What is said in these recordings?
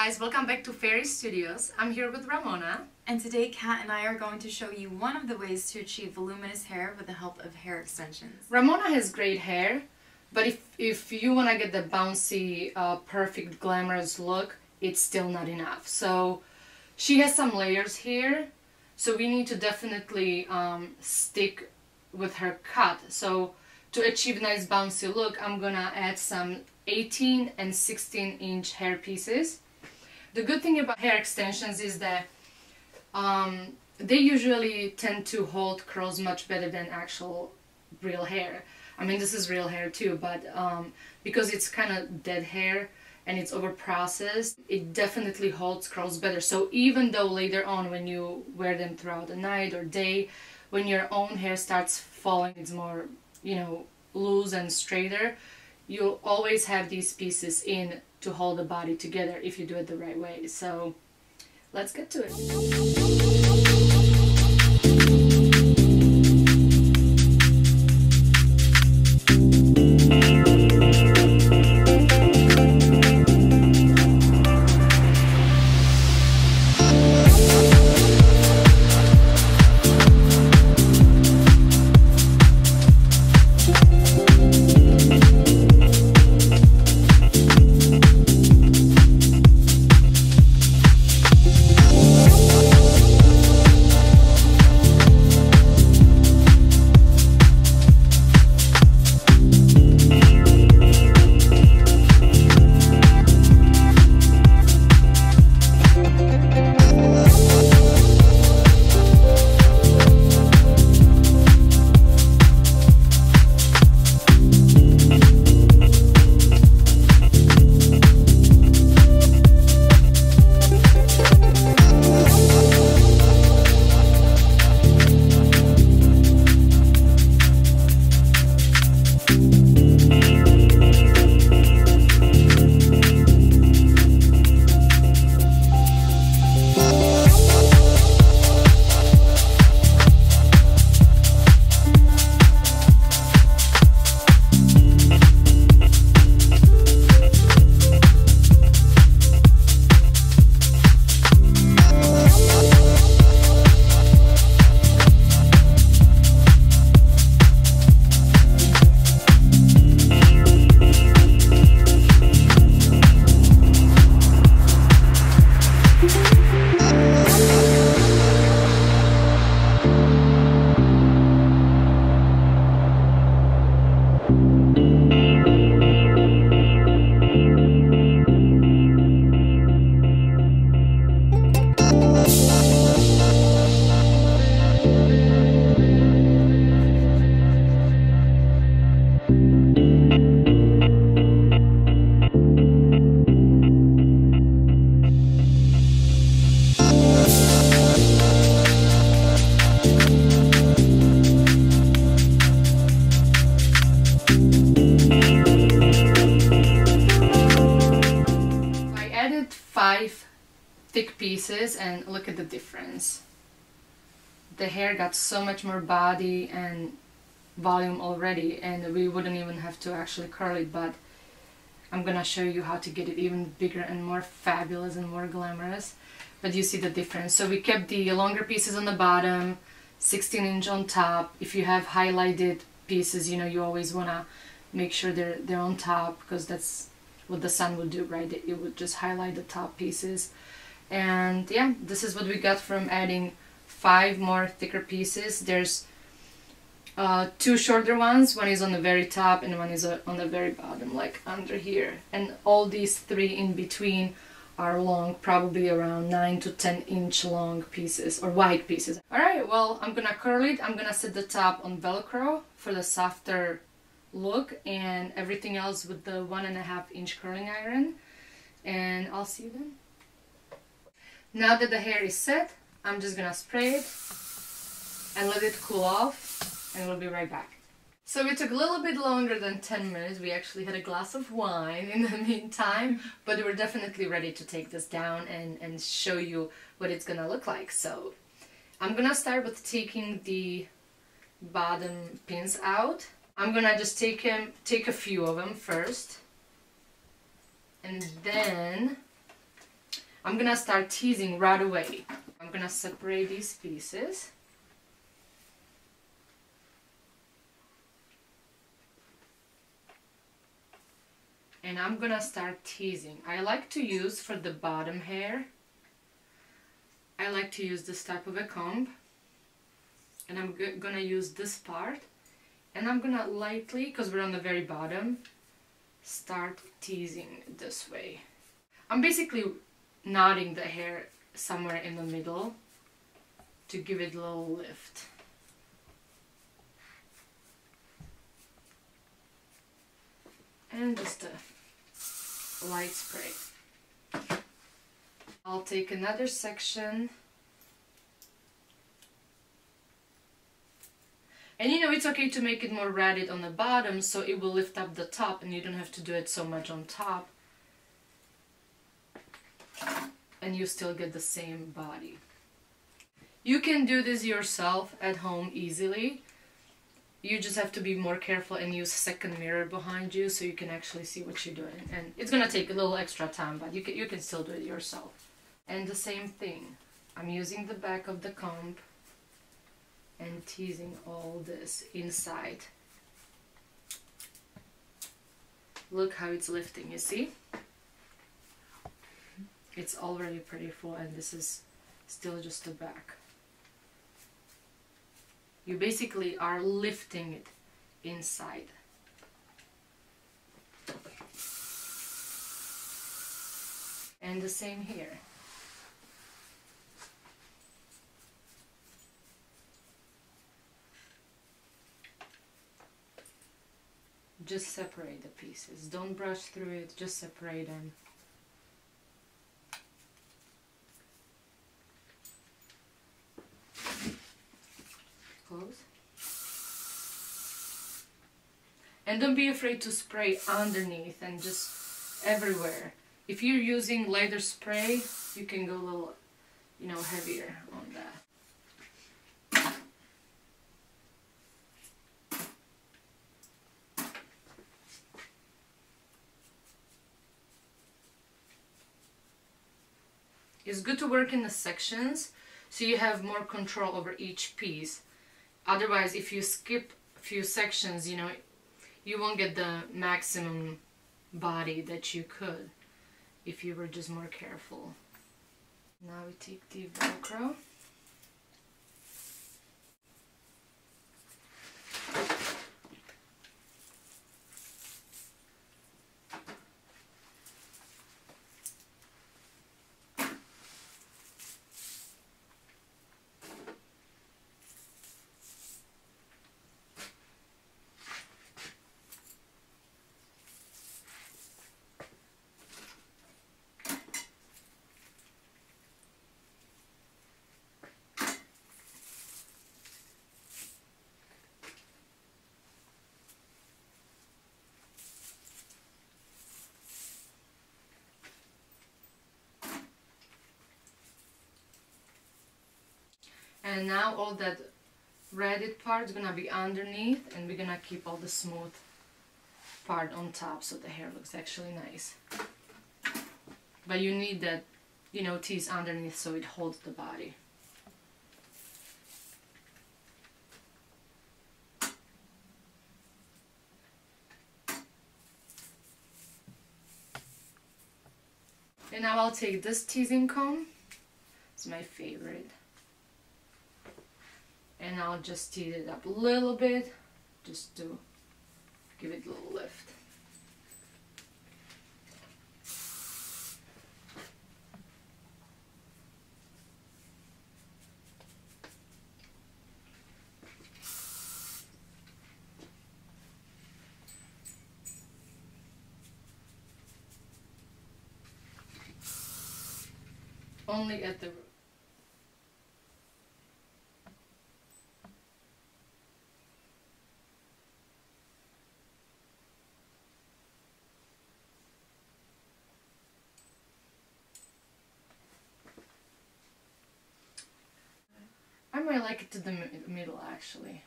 guys, welcome back to Fairy Studios. I'm here with Ramona. And today Kat and I are going to show you one of the ways to achieve voluminous hair with the help of hair extensions. Ramona has great hair, but if you want to get the bouncy, perfect, glamorous look, it's still not enough. So she has some layers here, so we need to definitely stick with her cut. So to achieve a nice bouncy look, I'm gonna add some 18 and 16 inch hair pieces. The good thing about hair extensions is that they usually tend to hold curls much better than actual real hair. I mean, this is real hair too, but because it's kind of dead hair and it's over processed, it definitely holds curls better. So even though later on when you wear them throughout the night or day, when your own hair starts falling, it's more, you know, loose and straighter, you'll always have these pieces in to hold the body together if you do it the right way. So let's get to it. Thick pieces, and look at the difference. The hair got so much more body and volume already, and we wouldn't even have to actually curl it, but I'm gonna show you how to get it even bigger and more fabulous and more glamorous. But you see the difference. So we kept the longer pieces on the bottom, 16 inch on top. If you have highlighted pieces, you know, you always wanna make sure they're on top, because that's what the sun would do, right? It would just highlight the top pieces. And yeah, this is what we got from adding 5 more thicker pieces. There's 2 shorter ones. One is on the very top and one is on the very bottom, like under here. And all these 3 in between are long, probably around 9 to 10 inch long pieces, or wide pieces. Alright, well, I'm gonna curl it. I'm gonna set the top on Velcro for the softer look, and everything else with the 1.5 inch curling iron. And I'll see you then. Now that the hair is set, I'm just gonna spray it and let it cool off, and we'll be right back. So it took a little bit longer than 10 minutes. We actually had a glass of wine in the meantime, but we're definitely ready to take this down and show you what it's gonna look like. So I'm gonna start with taking the bottom pins out. I'm gonna just take a few of them first, and then I'm gonna start teasing right away. I'm gonna separate these pieces. And I'm gonna start teasing. I like to use, for the bottom hair, I like to use this type of a comb. And I'm gonna use this part. And I'm gonna lightly, because we're on the very bottom, start teasing this way. I'm basically knotting the hair somewhere in the middle to give it a little lift. And just a light spray. I'll take another section. And you know, it's okay to make it more ratted on the bottom so it will lift up the top and you don't have to do it so much on top. And you still get the same body. You can do this yourself at home easily. You just have to be more careful and use a second mirror behind you so you can actually see what you're doing. And it's gonna take a little extra time, but you can still do it yourself. And the same thing. I'm using the back of the comb and teasing all this inside. Look how it's lifting, you see? It's already pretty full, and this is still just the back. You basically are lifting it inside. And the same here. Just separate the pieces. Don't brush through it, just separate them. Close. And don't be afraid to spray underneath and just everywhere. If you're using lighter spray, you can go a little, you know, heavier on that. It's good to work in the sections so you have more control over each piece. Otherwise, if you skip a few sections, you know, you won't get the maximum body that you could if you were just more careful. Now we take the Velcro. And now all that ratted part is gonna be underneath, and we're gonna keep all the smooth part on top so the hair looks actually nice. But you need that, you know, tease underneath so it holds the body. And now I'll take this teasing comb. It's my favorite. And I'll just tease it up a little bit, just to give it a little lift. Only at the root. I might like it to the middle actually.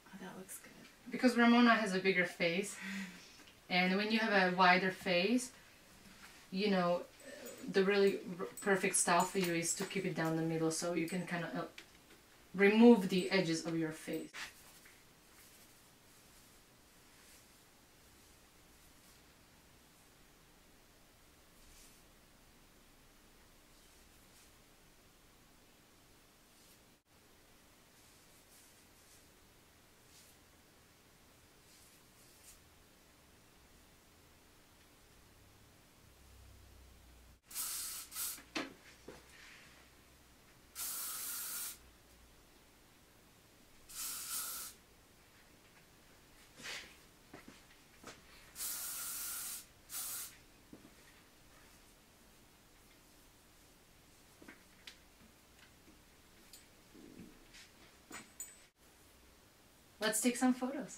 Oh, that looks good. Because Ramona has a bigger face, and when you have a wider face, you know, the really perfect style for you is to keep it down the middle so you can kind of remove the edges of your face. Let's take some photos.